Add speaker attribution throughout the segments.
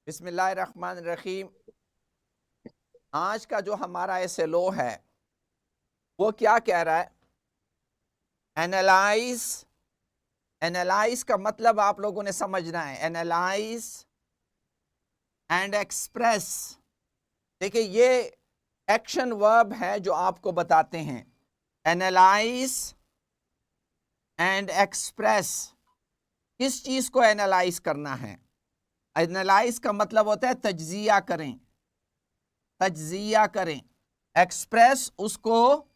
Speaker 1: बिस्मिल्लाहिर्रहमानिर्रहीम। आज का जो हमारा एसएलओ है वो क्या कह रहा है? एनालाइज। एनालाइज का मतलब आप लोगों ने समझना है, एनालाइज एंड एक्सप्रेस। देखिए ये एक्शन वर्ब है जो आपको बताते हैं, एनालाइज एंड एक्सप्रेस। किस चीज को एनालाइज करना है? एनालाइज का मतलब होता है तज्जिया करें, तज्जिया करें। एक्सप्रेस, उसको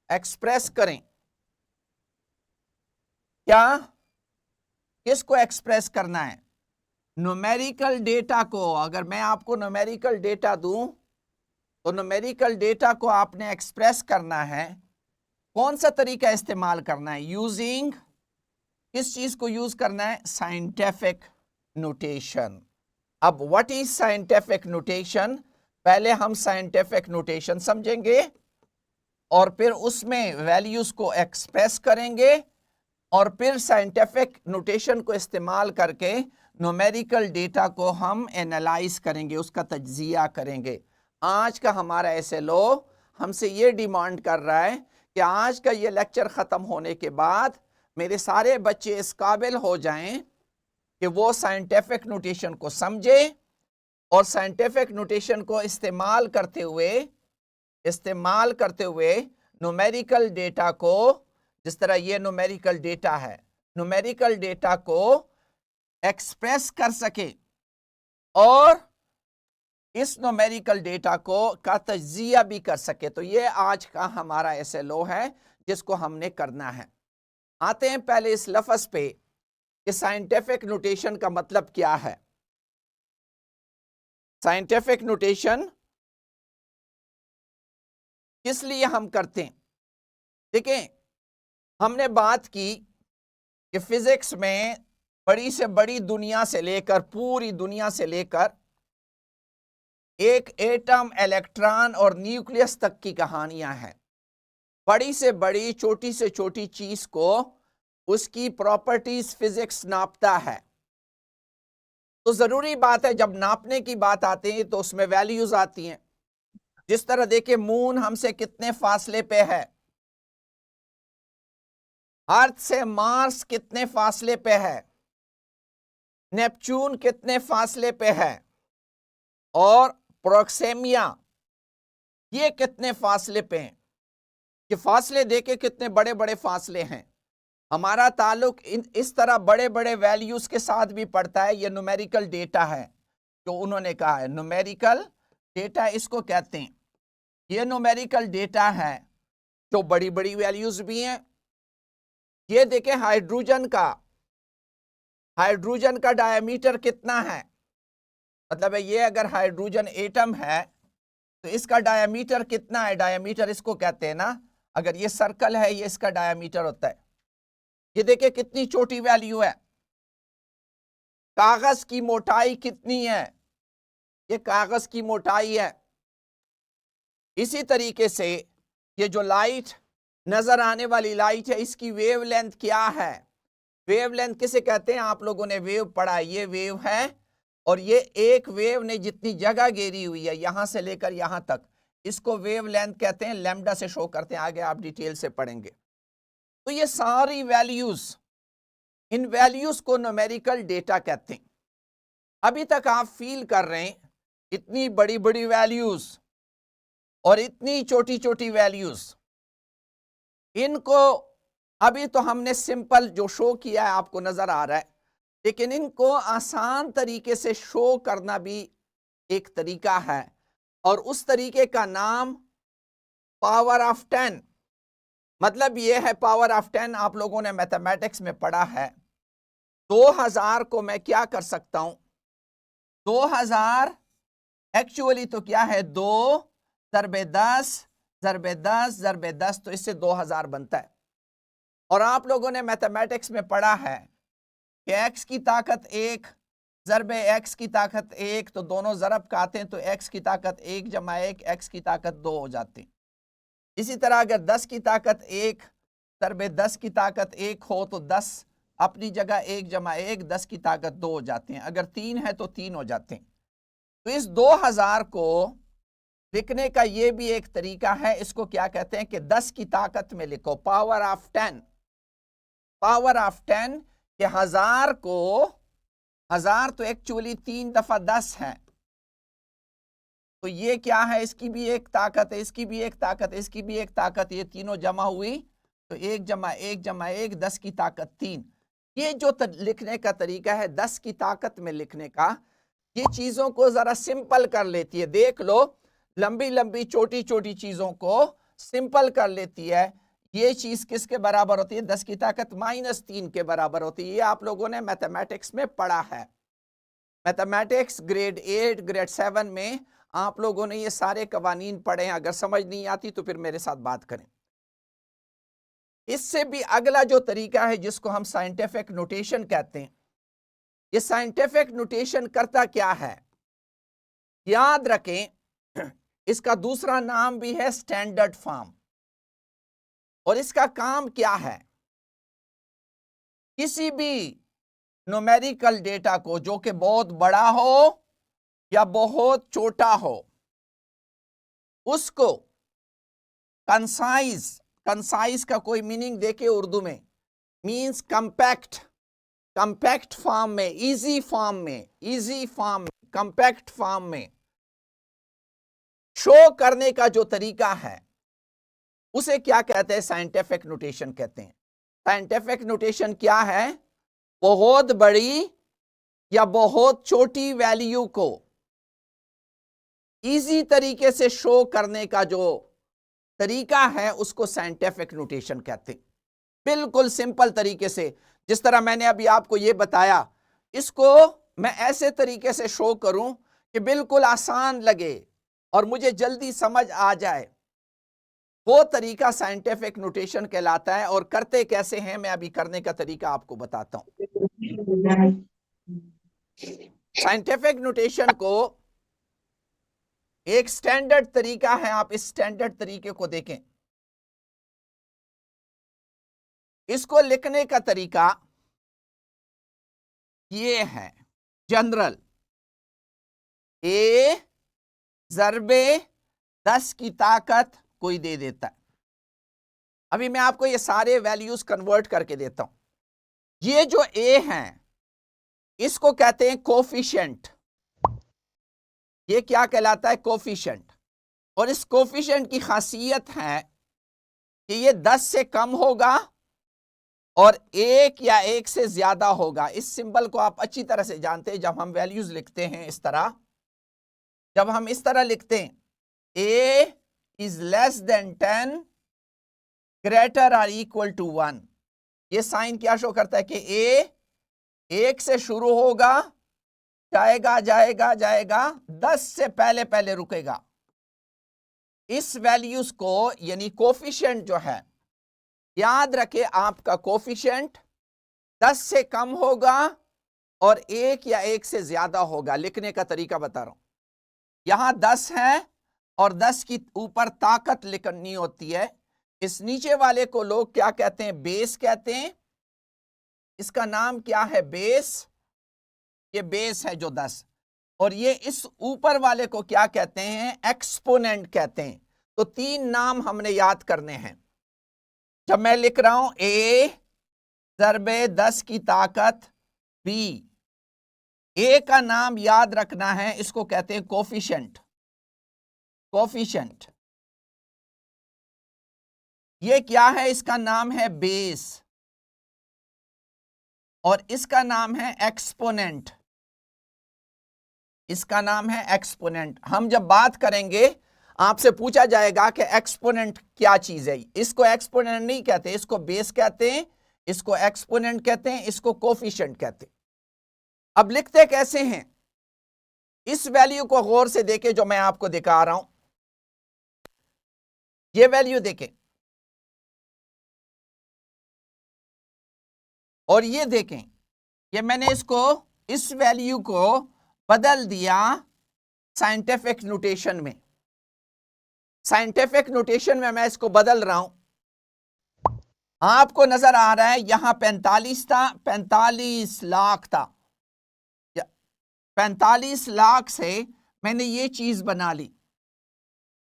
Speaker 1: एक्सप्रेस करें। क्या, किसको एक्सप्रेस करना है? न्यूमेरिकल डेटा को। अगर मैं आपको न्यूमेरिकल डेटा दूं तो न्यूमेरिकल डेटा को आपने एक्सप्रेस करना है। कौन सा तरीका इस्तेमाल करना है? यूजिंग, किस चीज को यूज करना है? Scientific notation. अब व्हाट इज साइंटिफिक नोटेशन? पहले हम साइंटिफिक नोटेशन समझेंगे और फिर उसमें वैल्यूज को एक्सप्रेस करेंगे और फिर साइंटिफिक नोटेशन को इस्तेमाल करके न्यूमेरिकल डेटा को हम एनालाइज करेंगे, उसका तज्जिया करेंगे। आज का हमारा एसएलओ हमसे ये डिमांड कर रहा है कि आज का ये लेक्चर ख़त्म होने के बाद मेरे सारे बच्चे इस काबिल हो जाएं कि वो साइंटिफिक नोटेशन को समझे और साइंटिफिक नोटेशन को इस्तेमाल करते हुए न्यूमेरिकल डेटा को, जिस तरह ये न्यूमेरिकल डेटा है, न्यूमेरिकल डेटा को एक्सप्रेस कर सके और इस न्यूमेरिकल डेटा को का तज्जिया भी कर सके। तो ये आज का हमारा एसएलओ है जिसको हमने करना है। आते हैं पहले इस लफ्ज पे कि साइंटिफिक नोटेशन का मतलब क्या है। साइंटिफिक नोटेशन किस लिए हम करते हैं? देखें, हमने बात की कि फिजिक्स में बड़ी से बड़ी दुनिया से लेकर, पूरी दुनिया से लेकर एक एटम, इलेक्ट्रॉन और न्यूक्लियस तक की कहानियां हैं। बड़ी से बड़ी, छोटी से छोटी चीज को उसकी प्रॉपर्टीज फिजिक्स नापता है। तो जरूरी बात है जब नापने की बात आती है तो उसमें वैल्यूज आती हैं। जिस तरह देखिए, मून हमसे कितने फासले पे है, अर्थ से मार्स कितने फासले पे है, नेपच्यून कितने फासले पे है और प्रोक्सेमिया ये कितने फासले पे हैं। कि फासले देखे कितने बड़े बड़े फासले हैं। हमारा ताल्लुक इस तरह बड़े बड़े वैल्यूज के साथ भी पड़ता है। ये न्यूमेरिकल डेटा है जो उन्होंने कहा है, न्यूमेरिकल डेटा इसको कहते हैं। ये न्यूमेरिकल डेटा है जो बड़ी बड़ी वैल्यूज भी हैं। ये देखें, हाइड्रोजन का डायमीटर कितना है। मतलब है ये अगर हाइड्रोजन एटम है तो इसका डायमीटर कितना है? डायमीटर इसको कहते हैं ना, अगर ये सर्कल है ये इसका डायमीटर होता है। ये देखिए कितनी छोटी वैल्यू है। कागज की मोटाई कितनी है? ये कागज की मोटाई है। इसी तरीके से ये जो लाइट नजर आने वाली लाइट है, इसकी वेवलेंथ क्या है? वेवलेंथ किसे कहते हैं? आप लोगों ने वेव पढ़ा है, ये वेव है और ये एक वेव ने जितनी जगह घेरी हुई है यहां से लेकर यहां तक, इसको वेवलेंथ कहते हैं। लैम्डा से शो करते हैं, आगे आप डिटेल से पढ़ेंगे। तो ये सारी वैल्यूज, इन वैल्यूज को न्यूमेरिकल डेटा कहते हैं। अभी तक आप फील कर रहे हैं इतनी बड़ी बड़ी वैल्यूज और इतनी छोटी छोटी वैल्यूज, इनको अभी तो हमने सिंपल जो शो किया है आपको नजर आ रहा है, लेकिन इनको आसान तरीके से शो करना भी एक तरीका है और उस तरीके का नाम पावर ऑफ 10। मतलब यह है, पावर ऑफ 10 आप लोगों ने मैथमेटिक्स में पढ़ा है। 2000 को मैं क्या कर सकता हूं? 2000 एक्चुअली तो क्या है, 2 ज़रबे 10 ज़रबे 10 ज़रबे 10, तो इससे 2000 बनता है। और आप लोगों ने मैथमेटिक्स में पढ़ा है कि x की ताकत 1 ज़रबे x की ताकत 1, तो दोनों ज़रब का आते हैं तो x की ताकत 1 जमा 1 x की ताकत 2 हो जाती। इसी तरह अगर 10 की ताकत 1 ज़रबे 10 की ताकत 1 हो तो 10 अपनी जगह 1 जमा 1 10 की ताकत 2 हो जाते हैं। अगर 3 है तो 3 हो जाते हैं। तो इस 2000 को लिखने का ये भी एक तरीका है, इसको क्या कहते हैं कि 10 की ताकत में लिखो, पावर ऑफ 10, पावर ऑफ 10 के 1000 को, 1000 तो एक्चुअली 3 दफा 10 है, तो ये क्या है, इसकी भी एक ताकत है, इसकी भी एक ताकत है, इसकी भी एक ताकत, ये तीनों जमा हुई तो 1 जमा 1 जमा 1 10 की ताकत 3। ये जो लिखने का तरीका है 10 की ताकत में लिखने का, ये चीजों को जरा सिंपल कर लेती है। देख लो, लंबी लंबी छोटी छोटी चीजों को सिंपल कर लेती है। ये चीज किसके बराबर होती है? 10 की ताकत -3 के बराबर होती है। ये आप लोगों ने मैथमेटिक्स में पढ़ा है, मैथमेटिक्स ग्रेड 8 ग्रेड 7 में आप लोगों ने ये सारे कवानीन पढ़े हैं। अगर समझ नहीं आती तो फिर मेरे साथ बात करें। इससे भी अगला जो तरीका है जिसको हम साइंटिफिक नोटेशन कहते हैं, ये साइंटिफिक नोटेशन करता क्या है, याद रखें, इसका दूसरा नाम भी है स्टैंडर्ड फॉर्म। और इसका काम क्या है, किसी भी न्यूमेरिकल डेटा को जो कि बहुत बड़ा हो या बहुत छोटा हो, उसको कंसाइज, कंसाइज का कोई मीनिंग देके उर्दू में मींस कंपैक्ट, कंपैक्ट फॉर्म में, इजी फॉर्म में, इजी फॉर्म में, कंपैक्ट फॉर्म में शो करने का जो तरीका है उसे क्या कहते हैं? साइंटिफिक नोटेशन कहते हैं। साइंटिफिक नोटेशन क्या है? बहुत बड़ी या बहुत छोटी वैल्यू को इजी तरीके से शो करने का जो तरीका है उसको साइंटिफिक नोटेशन कहते हैं। बिल्कुल सिंपल तरीके से, जिस तरह मैंने अभी आपको ये बताया, इसको मैं ऐसे तरीके से शो करूं कि बिल्कुल आसान लगे और मुझे जल्दी समझ आ जाए, वो तरीका साइंटिफिक नोटेशन कहलाता है। और करते कैसे हैं, मैं अभी करने का तरीका आपको बताता हूं। साइंटिफिक नोटेशन को एक स्टैंडर्ड तरीका है, आप इस स्टैंडर्ड तरीके को देखें। इसको लिखने का तरीका ये है, जनरल ए ज़रबे 10 की ताकत कोई दे देता है। अभी मैं आपको ये सारे वैल्यूज कन्वर्ट करके देता हूं। ये जो ए है इसको कहते हैं कोफिशिएंट। ये क्या कहलाता है? कोफिशिएंट। और इस कोफिशिएंट की खासियत है कि ये 10 से कम होगा और 1 या 1 से ज्यादा होगा। इस सिंबल को आप अच्छी तरह से जानते हैं। जब हम वैल्यूज लिखते हैं इस तरह, जब हम इस तरह लिखते हैं a is less than 10 greater or equal to 1, ये साइन क्या शो करता है कि a 1 से शुरू होगा, जाएगा जाएगा जाएगा, 10 से पहले पहले रुकेगा। इस वैल्यूज को यानी कोफिशिएंट जो है, याद रखे आपका कोफिशिएंट 10 से कम होगा और 1 या 1 से ज्यादा होगा। लिखने का तरीका बता रहा हूं। यहां 10 है और 10 की ऊपर ताकत लिखनी होती है। इस नीचे वाले को लोग क्या कहते हैं? बेस कहते हैं। इसका नाम क्या है? बेस। ये बेस है जो 10। और ये इस ऊपर वाले को क्या कहते हैं? एक्सपोनेंट कहते हैं। तो 3 नाम हमने याद करने हैं। जब मैं लिख रहा हूं a ज़रबे 10 की ताकत b, a का नाम याद रखना है, इसको कहते हैं कोफिशिएंट। कोफिशिएंट ये क्या है? इसका नाम है बेस और इसका नाम है एक्सपोनेंट। इसका नाम है एक्सपोनेंट। हम जब बात करेंगे आपसे पूछा जाएगा कि एक्सपोनेंट क्या चीज है। इसको एक्सपोनेंट नहीं कहते, इसको बेस कहते हैं, इसको एक्सपोनेंट कहते हैं, इसको कोफिशिएंट कहते हैं। अब लिखते कैसे हैं? इस वैल्यू को गौर से देखें जो मैं आपको दिखा रहा हूं। ये वैल्यू देखें और ये देखें, ये मैंने इसको, इस वैल्यू को बदल दिया साइंटिफिक नोटेशन में। साइंटिफिक नोटेशन में मैं इसको बदल रहा हूं। आपको नजर आ रहा है यहां 45 था, 45 लाख था। 45 लाख से मैंने ये चीज बना ली,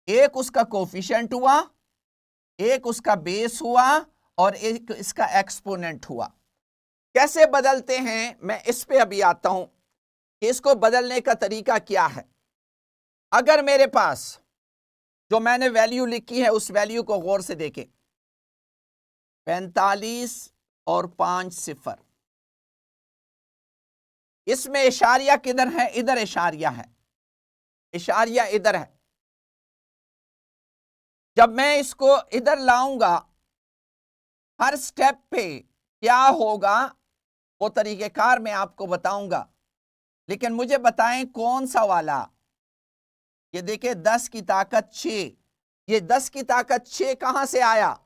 Speaker 1: एक उसका कोफिशिएंट हुआ, एक उसका बेस हुआ और एक इसका एक्सपोनेंट हुआ। कैसे बदलते हैं मैं इस पे अभी आता हूं कि इसको बदलने का तरीका क्या है। अगर मेरे पास जो मैंने वैल्यू लिखी है उस वैल्यू को गौर से देखें, 45 और 5 सिफर, इसमें इशारिया किधर है? इधर इशारिया है, इशारिया इधर है। जब मैं इसको इधर लाऊंगा, हर स्टेप पे क्या होगा वो तरीकेकार मैं आपको बताऊंगा, लेकिन मुझे बताएं कौन सा वाला। ये देखिए 10 की ताकत 6, ये 10 की ताकत 6 कहां से आया?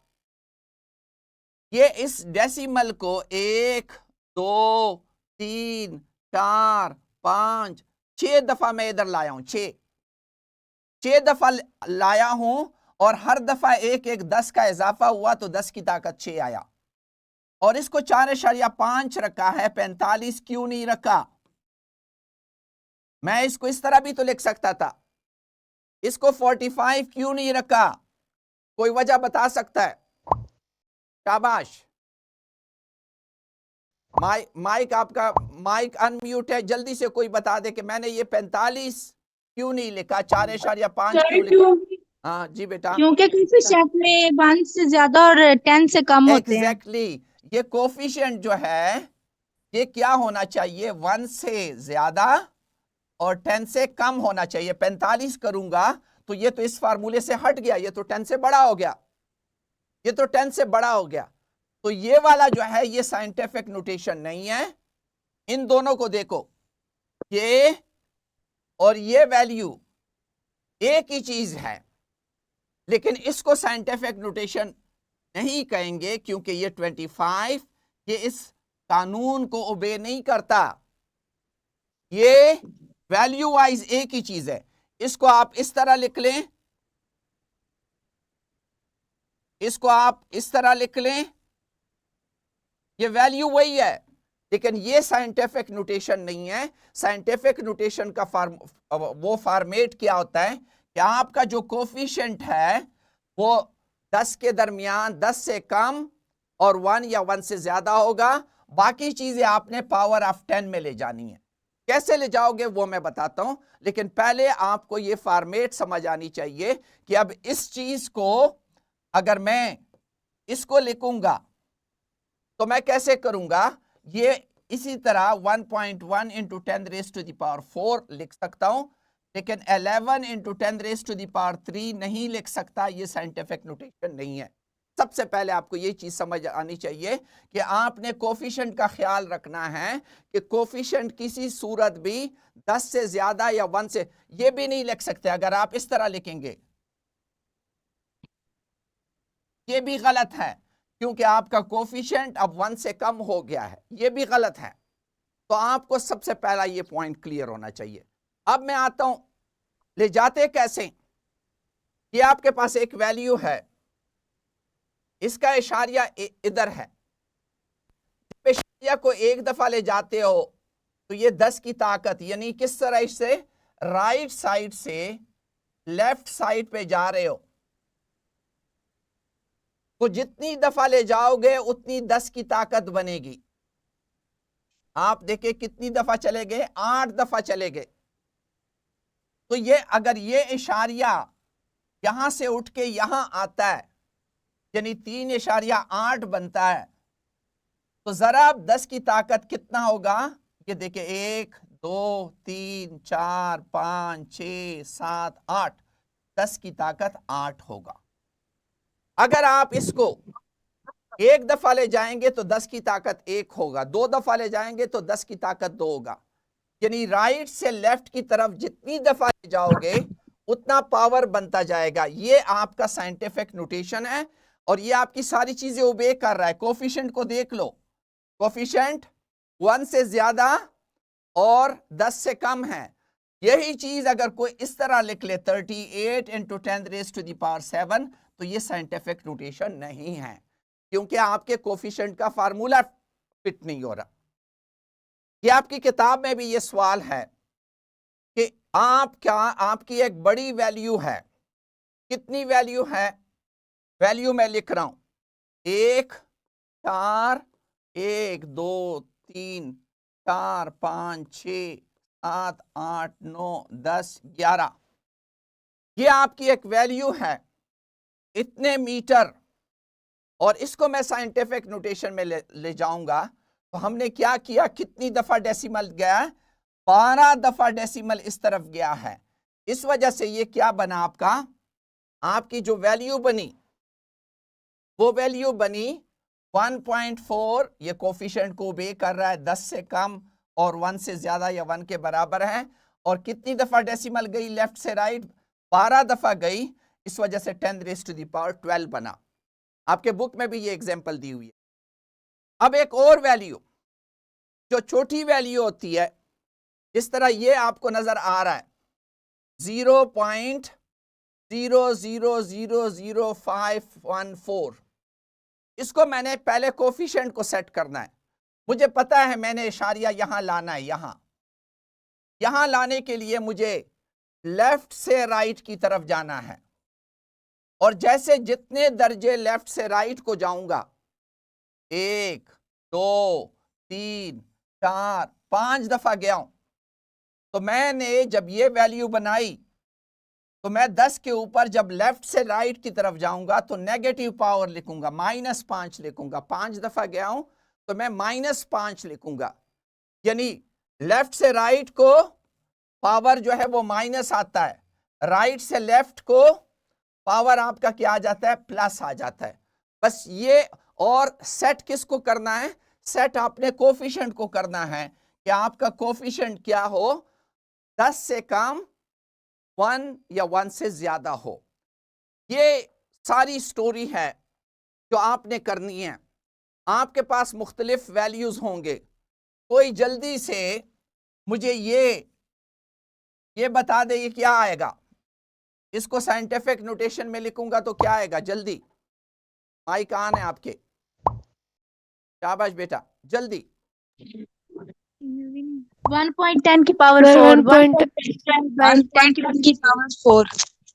Speaker 1: ये इस डेसिमल को 1 2 3 4 5 6 दफा मैं इधर लाया हूं, 6 दफा लाया हूं और हर दफा एक एक 10 का इजाफा हुआ तो 10 की ताकत 6 आया। और इसको 4.5 रखा है, 45 क्यों नहीं रखा? मैं इसको इस तरह भी तो लिख सकता था। इसको 45 क्यों नहीं रखा? कोई वजह बता सकता है? शाबाश। माइक आपका माइक अनम्यूट है, जल्दी से कोई बता दे कि मैंने ये 45 क्यों नहीं लिखा, 4.5 क्यों लिखा? हाँ जी बेटा,
Speaker 2: क्योंकि कोफिशिएंट में 1 से ज्यादा और 10 से कम होते हैं।
Speaker 1: एग्जैक्टली ये कोफिशिएंट जो है ये क्या होना चाहिए? 1 से ज्यादा और 10 से कम होना चाहिए। 45 करूंगा तो ये तो इस फार्मूले से हट गया, ये तो 10 से बड़ा हो गया, ये तो 10 से बड़ा हो गया। तो ये वाला जो है ये साइंटिफिक नोटेशन नहीं है। इन दोनों को देखो, ये और ये वैल्यू एक ही चीज है, लेकिन इसको साइंटिफिक नोटेशन नहीं कहेंगे क्योंकि ये 25 ये इस कानून को ओबे नहीं करता। ये वैल्यू वाइज एक ही चीज है। इसको आप इस तरह लिख लें, इसको आप इस तरह लिख लें, ये वैल्यू वही है, लेकिन ये साइंटिफिक नोटेशन नहीं है। साइंटिफिक नोटेशन का वो फॉर्मेट क्या होता है कि आपका जो कोफिशिएंट है वो 10 के दरमियान, 10 से कम और 1 या 1 से ज्यादा होगा। बाकी चीजें आपने पावर ऑफ 10 में ले जानी है। कैसे ले जाओगे वो मैं बताता हूं, लेकिन पहले आपको ये फॉर्मेट समझ आनी चाहिए कि अब इस चीज को अगर मैं इसको लिखूंगा तो मैं कैसे करूंगा? ये इसी तरह 1.1 into 10 raise to the power 4 लिख सकता हूं, लेकिन 11 into 10 raise to the power 3 नहीं लिख सकता। ये साइंटिफिक नोटेशन नहीं है। सबसे पहले आपको ये चीज समझ आनी चाहिए कि आपने कोफिशिएंट का ख्याल रखना है कि कोफिशिएंट किसी सूरत भी 10 से ज्यादा या 1 से, ये भी नहीं लिख सकते। अगर आप इस तरह लिखेंगे ये भी गलत है क्योंकि आपका कोफिशिएंट अब 1 से कम हो गया है, ये भी गलत है। तो आपको सबसे पहला ये पॉइंट क्लियर होना चाहिए। अब मैं आता हूं ले जाते कैसे कि आपके पास एक वैल्यू है, इसका इशारिया इधर है। जब इशारिया को एक दफा ले जाते हो तो ये 10 की ताकत, यानी किस तरह इससे राइट साइड से लेफ्ट साइड पे जा रहे हो, तो जितनी दफा ले जाओगे उतनी 10 की ताकत बनेगी। आप देखिए कितनी दफा चले गए? 8 दफा चले गए। तो ये अगर ये इशारिया यहां से उठ के यहां आता है, यानी 3.8 बनता है, तो जरा अब 10 की ताकत कितना होगा? ये देखिए 1 2 3 4 5 6 7 8, 10 की ताकत 8 होगा। अगर आप इसको एक दफा ले जाएंगे तो 10 की ताकत 1 होगा, 2 दफा ले जाएंगे तो 10 की ताकत 2 होगा। यानी राइट से लेफ्ट की तरफ जितनी दफा ले जाओगे उतना पावर बनता जाएगा। ये आपका साइंटिफिक नोटेशन है और ये आपकी सारी चीजें ओबे कर रहा है। कोफिशिएंट को देख लो, कोफिशिएंट 1 से ज्यादा और 10 से कम है। यही चीज अगर कोई इस तरह लिख ले 38 into 10 raise to the power 7, तो ये साइंटिफिक नोटेशन नहीं है क्योंकि आपके कोफिशिएंट का फार्मूला फिट नहीं हो रहा। ये आपकी किताब में भी ये सवाल है कि आपकी एक बड़ी वैल्यू है। कितनी वैल्यू है? वैल्यू मैं लिख रहा हूं 1 4 1 2 3 4 5 6 7 8 9 10 11। ये आपकी एक वैल्यू है, इतने मीटर। और इसको मैं साइंटिफिक नोटेशन में ले जाऊंगा। तो हमने क्या किया, कितनी दफा डेसिमल गया? 12 दफा डेसिमल इस तरफ गया है। इस वजह से ये क्या बना आपकी जो वैल्यू बनी, वो वैल्यू बनी 1.4। ये कोफिशिएंट को ओबे कर रहा है, 10 से कम और 1 से ज्यादा या 1 के बराबर है। और कितनी दफा डेसिमल गई लेफ्ट से राइट? 12 दफा गई। इस वजह से 10⁻12 बना। आपके बुक में भी ये एग्जांपल दी हुई है। अब एक और वैल्यू जो छोटी वैल्यू होती है, इस तरह ये आपको नजर आ रहा है 0.00000514। इसको मैंने पहले कोफिशिएंट को सेट करना है। मुझे पता है मैंने इशारिया यहां लाना है। यहां लाने के लिए मुझे लेफ्ट से राइट की तरफ जाना है। और जैसे जितने दर्जे लेफ्ट से राइट को जाऊंगा, 1 2 3 4 5 दफा गया हूं, तो मैंने जब ये वैल्यू बनाई तो मैं 10 के ऊपर जब लेफ्ट से राइट की तरफ जाऊंगा तो नेगेटिव पावर लिखूंगा, -5 लिखूंगा। 5 दफा गया हूं तो मैं -5 लिखूंगा। यानी लेफ्ट से राइट को पावर जो है वो माइनस आता है, राइट से लेफ्ट को पावर आपका क्या आ जाता है? प्लस आ जाता है। बस ये। और सेट किसको करना है? सेट आपने कोफिशिएंट को करना है कि आपका कोफिशिएंट क्या हो? 10 से कम, 1 या 1 से ज्यादा हो। ये सारी स्टोरी है जो आपने करनी है। आपके पास मुख्तलिफ वैल्यूज होंगे। कोई जल्दी से मुझे ये बता दे ये क्या आएगा। इसको साइंटिफिक नोटेशन में लिखूंगा तो क्या आएगा? जल्दी, माइक ऑन है आपके। शाबाश बेटा, जल्दी।
Speaker 2: 1.10 की पावर 4, 1.10 की पावर 4।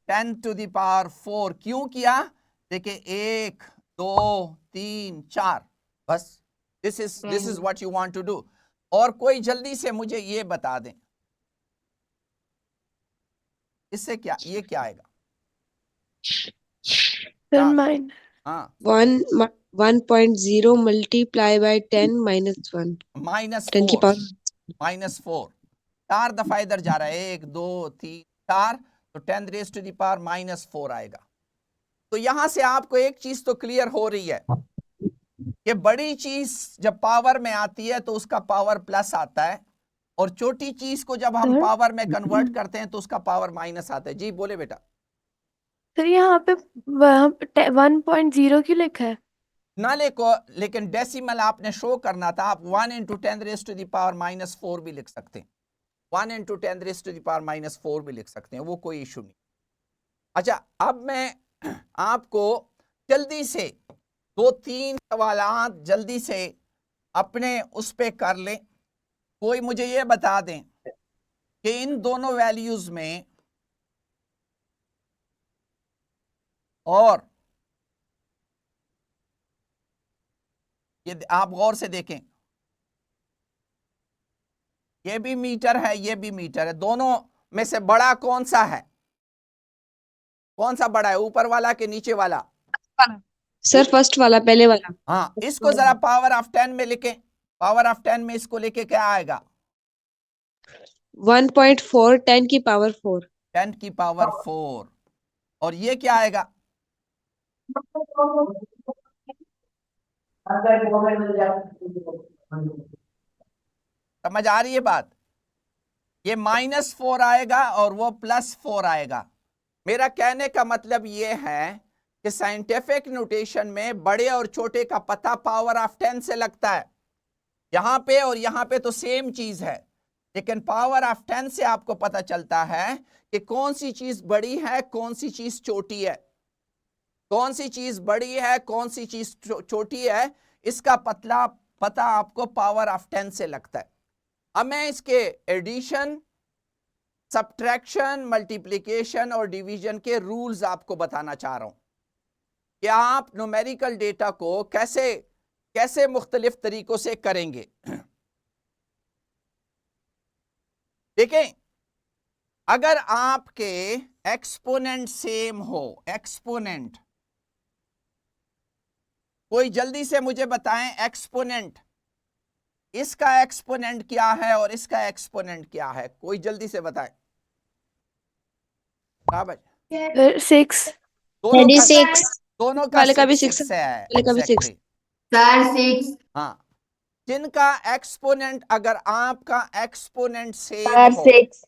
Speaker 1: 10 टू द पावर 4 क्यों किया? देखिए 1 2 3 4, बस। This is what you want to do. और कोई जल्दी से मुझे ये बता दें इससे क्या, ये क्या आएगा? हाँ,
Speaker 3: 1.0 multiply by 10 minus 1.
Speaker 1: -4
Speaker 3: की पावर
Speaker 1: -4 4 दफा इधर जा रहा है, 1 2 3 4, तो 10⁻⁻4 आएगा। तो यहां से आपको एक चीज तो क्लियर हो रही है कि बड़ी चीज जब पावर में आती है तो उसका पावर प्लस आता है, और छोटी चीज को जब हम पावर में कन्वर्ट करते हैं तो उसका पावर माइनस आता है। जी बोले बेटा।
Speaker 4: सर यहाँ पे 1.0 क्यों लिखा है?
Speaker 1: ना लिखो, लेकिन डेसिमल आपने शो करना था। आप 1 × 10⁻⁻4 भी लिख सकते हैं, 1 × 10⁻⁻4 भी लिख सकते हैं, वो कोई इशू नहीं। अच्छा, अब मैं आपको जल्दी से 2-3 सवालात जल्दी से अपने उस पे कर लें। कोई मुझे ये बता दें कि इन दोनों वैल्यूज में और ये आप गौर से देखें, ये भी मीटर है, ये भी मीटर है। दोनों में से बड़ा कौन सा है? कौन सा बड़ा है, ऊपर वाला के नीचे वाला?
Speaker 3: सर फर्स्ट वाला, पहले वाला।
Speaker 1: हाँ, इसको जरा पावर ऑफ 10 में लिखें। पावर ऑफ 10 में इसको लेके क्या आएगा?
Speaker 3: 1.4 10 की पावर 4।
Speaker 1: 10 की पावर 4। और ये क्या आएगा? समझ आ रही है बात? ये -4 आएगा और वो +4 आएगा। मेरा कहने का मतलब ये है कि साइंटिफिक नोटेशन में बड़े और छोटे का पता पावर ऑफ 10 से लगता है। यहां पे और यहां पे तो सेम चीज है, लेकिन पावर ऑफ 10 से आपको पता चलता है कि कौन सी चीज बड़ी है, कौन सी चीज छोटी है, कौन सी चीज बड़ी है, कौन सी चीज छोटी है। इसका पता आपको पावर ऑफ 10 से लगता है। अब मैं इसके एडिशन सब्ट्रैक्शन, मल्टीप्लिकेशन और डिवीजन के रूल्स आपको बताना चाह रहा हूं कि आप न्यूमेरिकल डेटा को कैसे कैसे मुख्तलिफ तरीकों से करेंगे। देखें, अगर आपके एक्सपोनेंट सेम हो, एक्सपोनेंट, कोई जल्दी से मुझे बताएं एक्सपोनेंट, इसका एक्सपोनेंट क्या है और इसका एक्सपोनेंट क्या है, कोई जल्दी से बताएं। हाँ भाई,
Speaker 4: 6
Speaker 1: दोनों का
Speaker 2: 36
Speaker 1: दोनों का
Speaker 3: वाले का भी
Speaker 1: 6
Speaker 3: 6
Speaker 1: है,
Speaker 3: वाले का भी 6
Speaker 1: exactly।
Speaker 2: सर 6
Speaker 1: हाँ, जिनका एक्सपोनेंट, अगर आपका एक्सपोनेंट सेम
Speaker 2: सर
Speaker 1: हो
Speaker 2: 6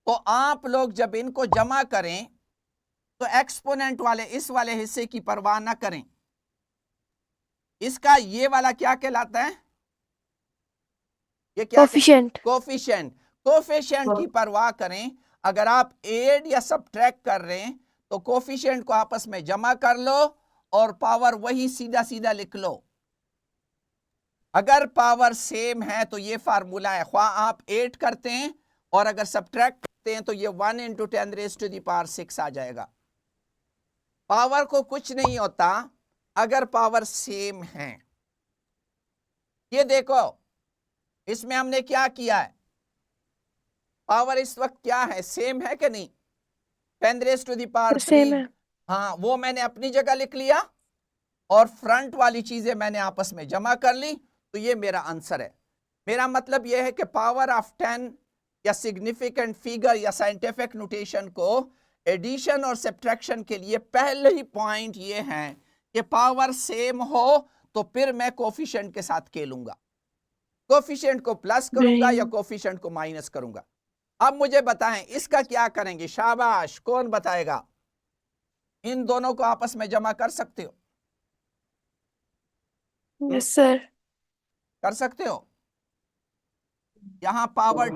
Speaker 1: तो आप लोग जब इनको जमा करें तो एक्सपोनेंट वाले इस वाले हिस्से की परवाह ना करें। इसका ये वाला क्या कहलाता है, ये क्या
Speaker 4: कोफिशिएंट
Speaker 1: कोफिशिएंट, कोफिशिएंट की परवाह करें। अगर आप एड या सब्ट्रैक्ट कर रहे हैं तो कोफिशिएंट को आपस में जमा कर लो और पावर वही सीधा सीधा लिख लो। अगर पावर सेम है तो ये फार्मूला है, ख्वाह आप 8 करते हैं और अगर सब्ट्रैक्ट करते हैं तो ये 1 × 10⁻⁶ आ जाएगा। पावर को कुछ नहीं होता अगर पावर सेम है। ये देखो, इसमें हमने क्या किया है, पावर इस वक्त क्या है, सेम है कि नहीं, 10⁻³
Speaker 4: सेम है।
Speaker 1: हाँ, वो मैंने अपनी जगह लिख लिया और फ्रंट वाली चीजें मैंने आपस में जमा कर ली, तो ये मेरा आंसर है। मेरा मतलब यह है कि पावर ऑफ 10 या सिग्निफिकेंट फिगर या साइंटिफिक नोटेशन को एडिशन और सब्ट्रैक्शन के लिए पहले ही पॉइंट ये है कि पावर सेम हो तो फिर मैं कोफिशिएंट के साथ खेलूंगा, कोफिशिएंट को प्लस करूंगा या कोफिशिएंट को माइनस करूंगा। अब मुझे बताएं इसका क्या करेंगे, शाबाश, कौन बताएगा। इन दोनों को आपस में जमा कर सकते हो,
Speaker 4: यस सर।
Speaker 1: कर सकते हो। यहां पावर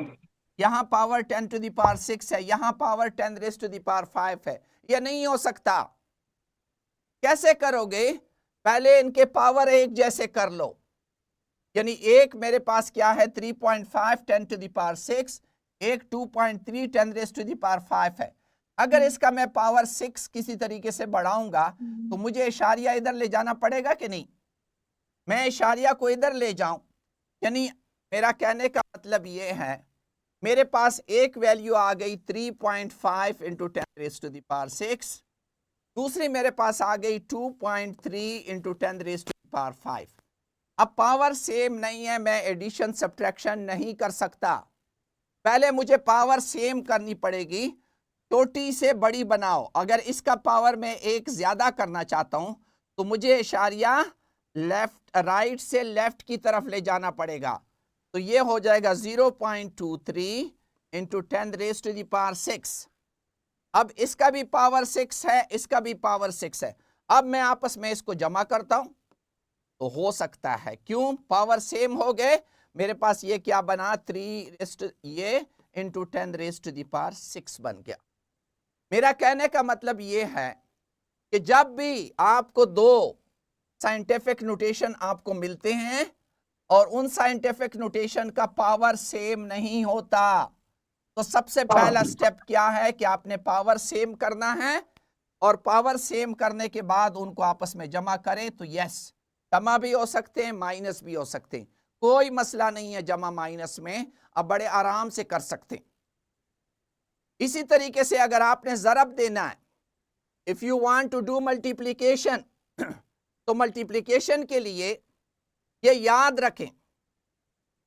Speaker 1: 10⁻⁶ है, यहां पावर 10⁵ है, यह नहीं हो सकता। कैसे करोगे, पहले इनके पावर एक जैसे कर लो, यानी एक मेरे पास क्या है 3.5 10⁻⁶, एक 2.3 10⁵ है। अगर इसका मैं पावर 6 किसी तरीके से बढ़ाऊंगा तो मुझे इशारिया इधर ले जाना पड़ेगा कि नहीं, मैं इशारिया को इधर ले जाऊं, यानी मेरा कहने का मतलब ये है मेरे पास एक वैल्यू आ गई 3.5 × 10⁻⁶, दूसरी मेरे पास आ गई 2.3 × 10⁵। अब पावर सेम नहीं है, मैं एडिशन सब्ट्रैक्शन नहीं कर सकता। पहले मुझे पावर सेम करनी पड़ेगी, छोटी से बड़ी बनाओ। अगर इसका पावर मैं एक ज्यादा करना चाहता हूं तो मुझे इशारिया राइट से लेफ्ट की तरफ ले जाना पड़ेगा, तो ये हो जाएगा 0.23 × 10⁻⁶। अब इसका भी पावर 6 है, इसका भी पावर 6 है। अब मैं आपस में इसको जमा करता हूं तो हो सकता है, क्यों, पावर सेम हो गए, मेरे पास ये क्या बना 3 ये × 10⁻⁶ बन गया। मेरा कहने का मतलब ये है कि जब भी आपको दो साइंटिफिक नोटेशन आपको मिलते हैं और उन साइंटिफिक नोटेशन का पावर सेम नहीं होता, तो सबसे पहला स्टेप क्या है कि आपने पावर सेम करना है और पावर सेम करने के बाद उनको आपस में जमा करें। तो यस, जमा भी हो सकते हैं, माइनस भी हो सकते हैं, कोई मसला नहीं है जमा माइनस में, अब बड़े आराम से कर सकते हैं। इसी तरीके से अगर आपने ज़रब देना है, if you want to do multiplication, तो मल्टीप्लिकेशन के लिए ये याद रखें,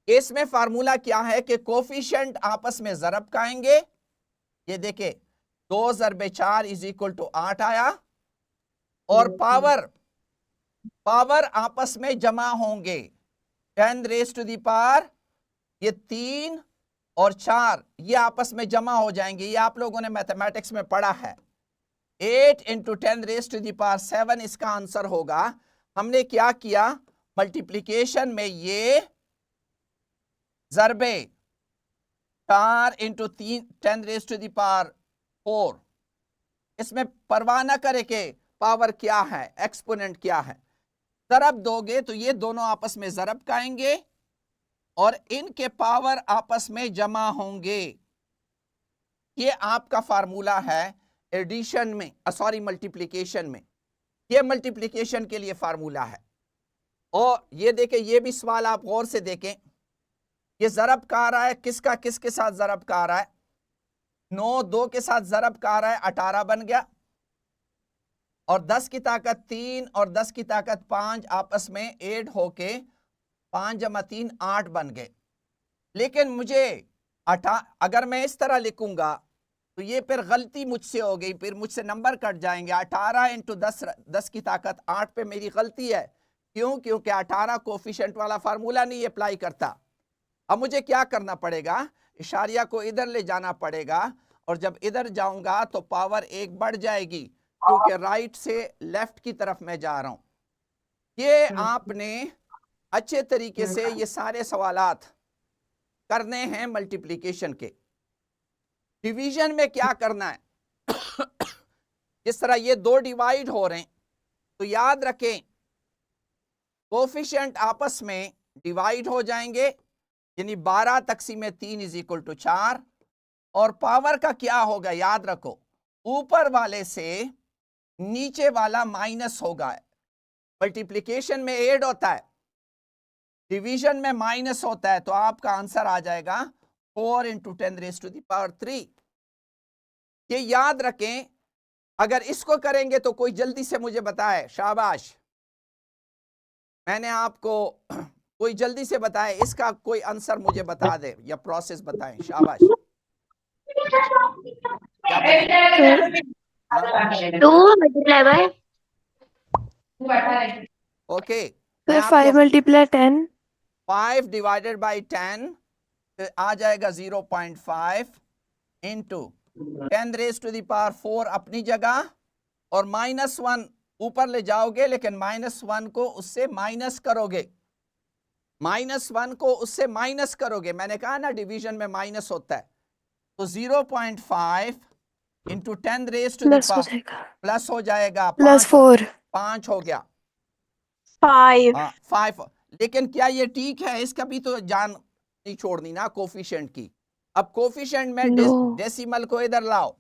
Speaker 1: इसमें फार्मूला क्या है कि कोफिशिएंट आपस में ज़रब का आएंगे। ये देखें 2 × 4 = 8 आया, और पावर आपस में जमा होंगे 10⁻⁴, ये 3 और 4 ये आपस में जमा हो जाएंगे, ये आप लोगों ने मैथमेटिक्स में पढ़ा है। 8 × 10⁻⁷ इसका आंसर होगा। हमने क्या किया, मल्टीप्लिकेशन में ये ज़रबे 4 × 10⁻⁴, इसमें परवाह ना करे कि पावर क्या है, एक्सपोनेंट क्या है, ज़रब दोगे तो ये दोनों आपस में ज़रब का आएंगे और इनके पावर आपस में जमा होंगे। ये आपका फार्मूला है एडिशन में, सॉरी मल्टीप्लिकेशन में। ये मल्टीप्लिकेशन के लिए फार्मूला है। और ये देखें, ये भी सवाल आप गौर से देखें, ये ज़रब का आ रहा है, किसका किसके साथ ज़रब का आ रहा है? 9 2 के साथ ज़रब का आ रहा है, 18 बन गया। और 10 की ताकत 3 और 10 की ताकत 5 आपस में ऐड होके 5 जमा 3 8 बन गए। लेकिन मुझे अगर मैं इस तरह लिखूंगा तो ये फिर गलती मुझसे हो गई, फिर मुझसे नंबर कट जाएंगे। 18 इंटू 10 की ताकत 8 पे मेरी गलती है। क्यों? क्योंकि 18 कोफिशिएंट वाला फार्मूला नहीं अप्लाई करता। अब मुझे क्या करना पड़ेगा? इशारिया को इधर ले जाना पड़ेगा, और जब इधर जाऊंगा तो पावर 1 बढ़ जाएगी, क्योंकि राइट से लेफ्ट की तरफ मैं जा रहा हूं। ये आपने अच्छे तरीके से ये सारे सवालात करने हैं मल्टीप्लिकेशन के। डिवीजन में क्या करना है? जिस तरह ये 2 डिवाइड हो रहे हैं, तो याद रखें कोफिशिएंट आपस में डिवाइड हो जाएंगे, यानी 12 तक़सीम 3 इज इक्वल टू 4। और पावर का क्या होगा? याद रखो, ऊपर वाले से नीचे वाला माइनस होगा। मल्टीप्लिकेशन में ऐड होता है, डिवीजन में माइनस होता है, तो आपका आंसर आ जाएगा 4 into 10 raise to the power 3। ये याद रखें। अगर इसको करेंगे तो कोई जल्दी से मुझे बताए, शाबाश, मैंने आपको कोई जल्दी से बताए, इसका कोई आंसर मुझे बता दे या प्रोसेस बताएं, शाबाश। क्या बताएं? हाँ?
Speaker 2: 2 multiplied by
Speaker 1: ओके, मैं
Speaker 4: सर
Speaker 1: आपको
Speaker 4: 5 multiplied 10
Speaker 1: 5 डिवाइडेड बाई 10 आ जाएगा 0.5 into 10 raise to the power 4 अपनी जगह, और -1 ऊपर ले जाओगे, लेकिन -1 को उससे माइनस करोगे, -1 को उससे माइनस करोगे। मैंने कहा ना डिवीजन में माइनस होता है। तो 0.5 into 10 raise to the
Speaker 4: plus हो
Speaker 1: पावर
Speaker 4: जाएगा,
Speaker 1: प्लस हो जाएगा,
Speaker 4: प्लस
Speaker 1: 5
Speaker 4: 4
Speaker 1: हो गया।
Speaker 2: 5
Speaker 1: हाँ 5। लेकिन क्या ये ठीक है? इसका भी तो जान नहीं छोड़नी ना कोफिशिएंट की। अब कोफिशिएंट में
Speaker 4: नो
Speaker 1: डेसिमल को इधर लाओ,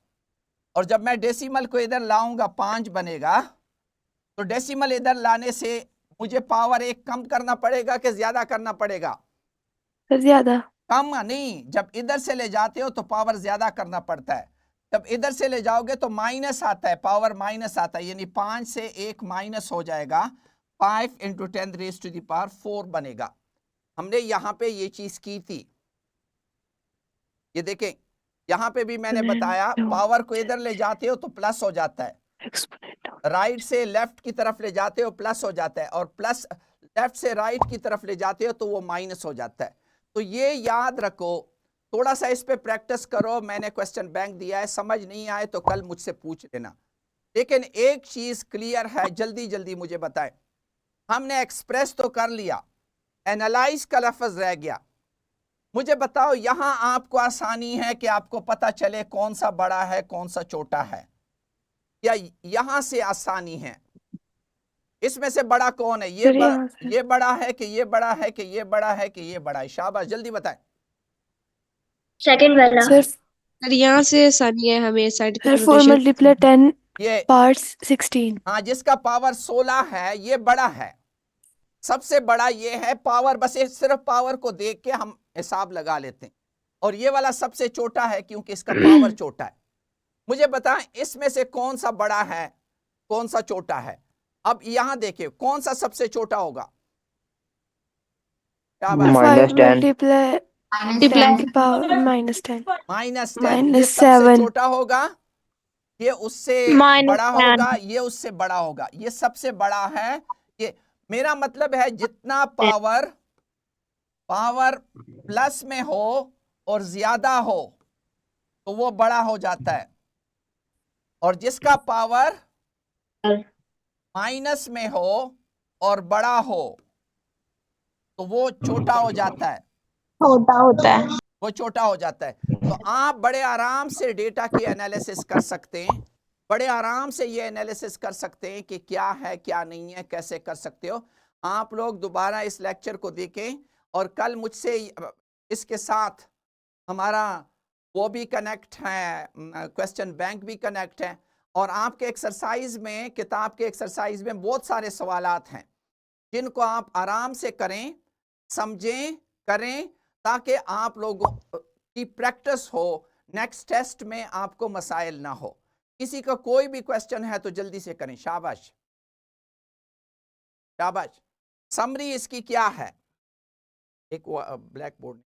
Speaker 1: और जब मैं डेसिमल को इधर लाऊंगा 5 बनेगा। तो डेसिमल इधर लाने से मुझे पावर 1 कम करना पड़ेगा कि ज्यादा करना पड़ेगा?
Speaker 4: सर ज्यादा,
Speaker 1: कम नहीं, जब इधर से ले जाते हो तो पावर ज्यादा करना पड़ता है। जब इधर से ले जाओगे तो माइनस आता है, पावर माइनस आता है, यानी 5 से 1 माइनस हो जाएगा, 5 into 10 raise to the power 4 बनेगा। हमने यहाँ पे ये चीज की थी, ये देखें, यहाँ पे भी मैंने बताया पावर को इधर ले जाते हो तो प्लस हो जाता है,
Speaker 4: एक्सपोनेंट
Speaker 1: राइट से लेफ्ट की तरफ ले जाते हो प्लस हो जाता है, और प्लस लेफ्ट से राइट की तरफ ले जाते हो तो वो माइनस हो जाता है। तो ये याद रखो, थोड़ा सा इस पे प्रैक्टिस करो। मैंने क्वेश्चन बैंक दिया है, समझ नहीं आए तो कल मुझसे पूछ लेना। लेकिन एक चीज क्लियर है, जल्दी जल्दी मुझे बताएं, हमने एक्सप्रेस तो कर लिया, एनालाइज का लफ्ज रह गया। मुझे बताओ, यहां आपको आसानी है कि आपको पता चले कौन सा बड़ा है कौन सा छोटा है, या यहां से आसानी है? इसमें से बड़ा कौन है? ये बड़ा है कि ये बड़ा है कि ये बड़ा है कि ये बड़ा है? शाबाश, जल्दी बताएं।
Speaker 2: सेकंड वाला
Speaker 4: सर
Speaker 3: सर यहाँ से आसानी है, हमें साइड की
Speaker 4: सर 4
Speaker 3: कंप्यूटेशन
Speaker 4: multiplied 10
Speaker 1: ये
Speaker 4: parts 16
Speaker 1: हाँ, जिसका पावर 16 है ये बड़ा है, सबसे बड़ा ये है। पावर बस सिर्फ पावर को देख के हम हिसाब लगा लेते हैं, और ये वाला सबसे छोटा है क्योंकि इसका पावर छोटा है। मुझे बताएं इसमें से कौन सा बड़ा है कौन सा छोटा है? अब यहां देखिए कौन सा सबसे छोटा होगा? क्या बात?
Speaker 4: 5 multiplied 10 की पावर -10
Speaker 1: -10 ये सबसे
Speaker 4: -7
Speaker 1: छोटा होगा, ये उससे बड़ा
Speaker 2: -10
Speaker 1: होगा, ये उससे बड़ा होगा, ये सबसे बड़ा है। ये मेरा मतलब है जितना पावर प्लस में हो और ज्यादा हो तो वो बड़ा हो जाता है, और जिसका पावर माइनस में हो और बड़ा हो तो वो छोटा हो जाता है,
Speaker 2: छोटा होता है।
Speaker 1: वो छोटा हो जाता है। तो आप बड़े आराम से डेटा की एनालिसिस कर सकते हैं, बड़े आराम से ये एनालिसिस कर सकते हैं कि क्या है क्या नहीं है, कैसे कर सकते हो। आप लोग दोबारा इस लेक्चर को देखें, और कल मुझसे इसके साथ हमारा वो भी कनेक्ट है, क्वेश्चन बैंक भी कनेक्ट है, और आपके एक्सरसाइज में, किताब के एक्सरसाइज में बहुत सारे सवालात हैं जिनको आप आराम से करें, समझें, करें, ताकि आप लोगों की प्रैक्टिस हो, नेक्स्ट टेस्ट में आपको मसाइल ना हो। किसी का कोई भी क्वेश्चन है तो जल्दी से करें। शाबाश शाबाश। समरी इसकी क्या है? एक ब्लैक बोर्ड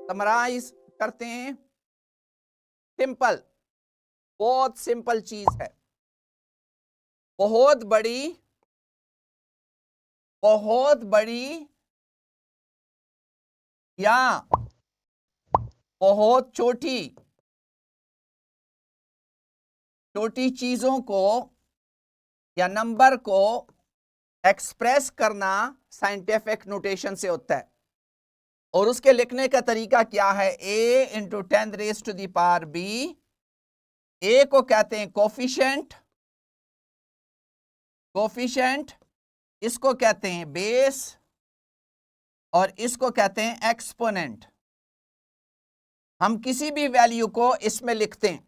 Speaker 1: समराइज करते हैं। सिंपल, बहुत सिंपल चीज है। बहुत बड़ी या बहुत छोटी चीजों को या नंबर को एक्सप्रेस करना साइंटिफिक नोटेशन से होता है, और उसके लिखने का तरीका क्या है? a into 10 raise to the power b। a को कहते हैं कोफिशिएंट, इसको कहते हैं बेस, और इसको कहते हैं एक्सपोनेंट। हम किसी भी वैल्यू को इसमें लिखते हैं।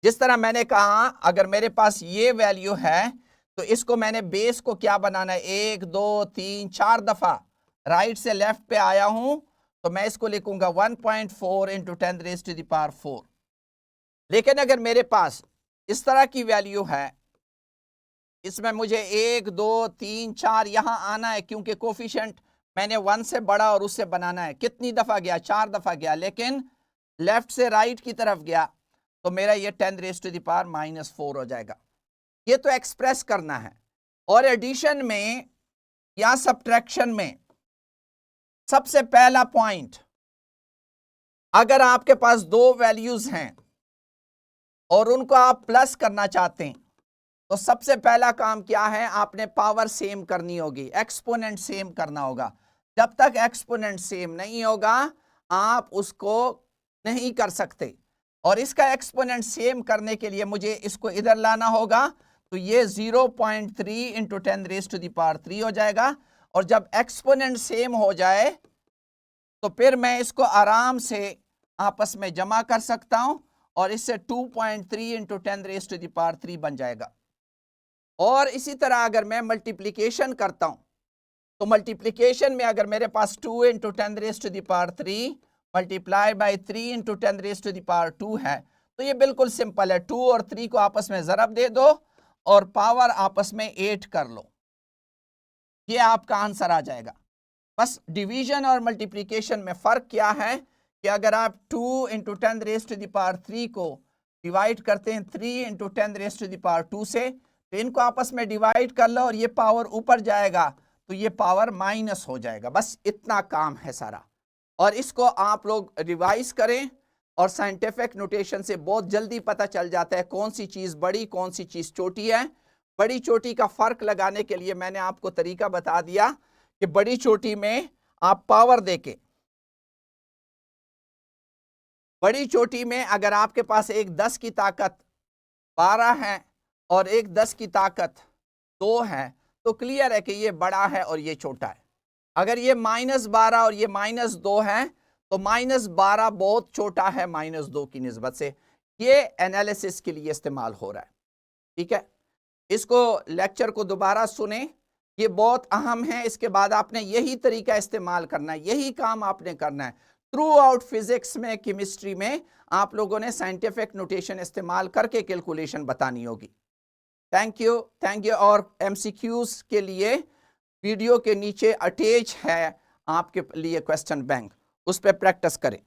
Speaker 1: जिस तरह मैंने कहा, अगर मेरे पास ये वैल्यू है तो इसको मैंने बेस को क्या बनाना है? 1 2 3 4 दफा राइट से लेफ्ट पे आया हूं तो मैं इसको लिखूंगा 1.4 into 10 raise to the power 4। लेकिन अगर मेरे पास इस तरह की वैल्यू है, इसमें मुझे 1 2 3 4 यहां आना है, क्योंकि कोफिशिएंट मैंने 1 से बड़ा और उससे बनाना है। कितनी दफा गया? 4 दफा गया, लेकिन लेफ्ट से राइट की तरफ गया तो मेरा ये 10 रेज टू द पावर -4 हो जाएगा। ये तो एक्सप्रेस करना है। और एडिशन में या सब्ट्रैक्शन में सबसे पहला पॉइंट, अगर आपके पास दो वैल्यूज हैं और उनको आप प्लस करना चाहते हैं तो सबसे पहला काम क्या है? आपने पावर सेम करनी होगी, एक्सपोनेंट सेम करना होगा। जब तक एक्सपोनेंट सेम नहीं होगा आप उसको नहीं कर सकते। और इसका एक्सपोनेंट सेम करने के लिए मुझे इसको इधर लाना होगा, तो ये 0.3 into 10 raise to the power 3 हो जाएगा। और जब एक्सपोनेंट सेम हो जाए तो फिर मैं इसको आराम से आपस में जमा कर सकता हूं, और इससे 2.3 into 10 raise to the power 3 बन जाएगा। और इसी तरह अगर मैं मल्टीप्लिकेशन करता हूं तो मल्टीप्लिकेशन में अगर मेरे पास 2 into 10 raise to the power 3 multiply by 3 into 10 raise to the power 2 है, तो ये बिल्कुल सिंपल है। 2 और 3 को आपस में ज़रब दे दो और पावर आपस में 8 कर लो, ये आपका आंसर आ जाएगा। बस डिवीजन और मल्टीप्लिकेशन में फ़र्क क्या है कि अगर आप 2 into 10 raise to the power 3 को डिवाइड करते हैं 3 into 10 raise to the power 2 से, तो इनको आपस में डिवाइड कर लो और ये पावर ऊपर जाएगा तो ये पावर माइनस हो जाएगा। बस इतना काम है सारा। और इसको आप लोग रिवाइज करें और साइंटिफिक नोटेशन से बहुत जल्दी पता चल जाता है कौन सी चीज़ बड़ी, कौन सी चीज़ छोटी है। बड़ी छोटी का फ़र्क लगाने के लिए मैंने आपको तरीका बता दिया कि बड़ी छोटी में आप पावर देके, बड़ी छोटी में अगर आपके पास एक 10 की ताकत 12 है और एक 10 की ताकत 2 है तो क्लियर है कि ये बड़ा है और ये छोटा है। अगर ये -12 और ये -2 है तो -12 बहुत छोटा है -2 की निस्बत से। ये एनालिसिस के लिए इस्तेमाल हो रहा है, ठीक है। इसको लेक्चर को दोबारा सुने, ये बहुत अहम है। इसके बाद आपने यही तरीका इस्तेमाल करना है, यही काम आपने करना है। थ्रू आउट फिजिक्स में, केमिस्ट्री में आप लोगों ने साइंटिफिक नोटेशन इस्तेमाल करके कैलकुलेशन बतानी होगी। Thank you, thank you. और एमसीक्यूज के लिए वीडियो के नीचे अटैच है आपके लिए क्वेश्चन बैंक, उस पर प्रैक्टिस करें।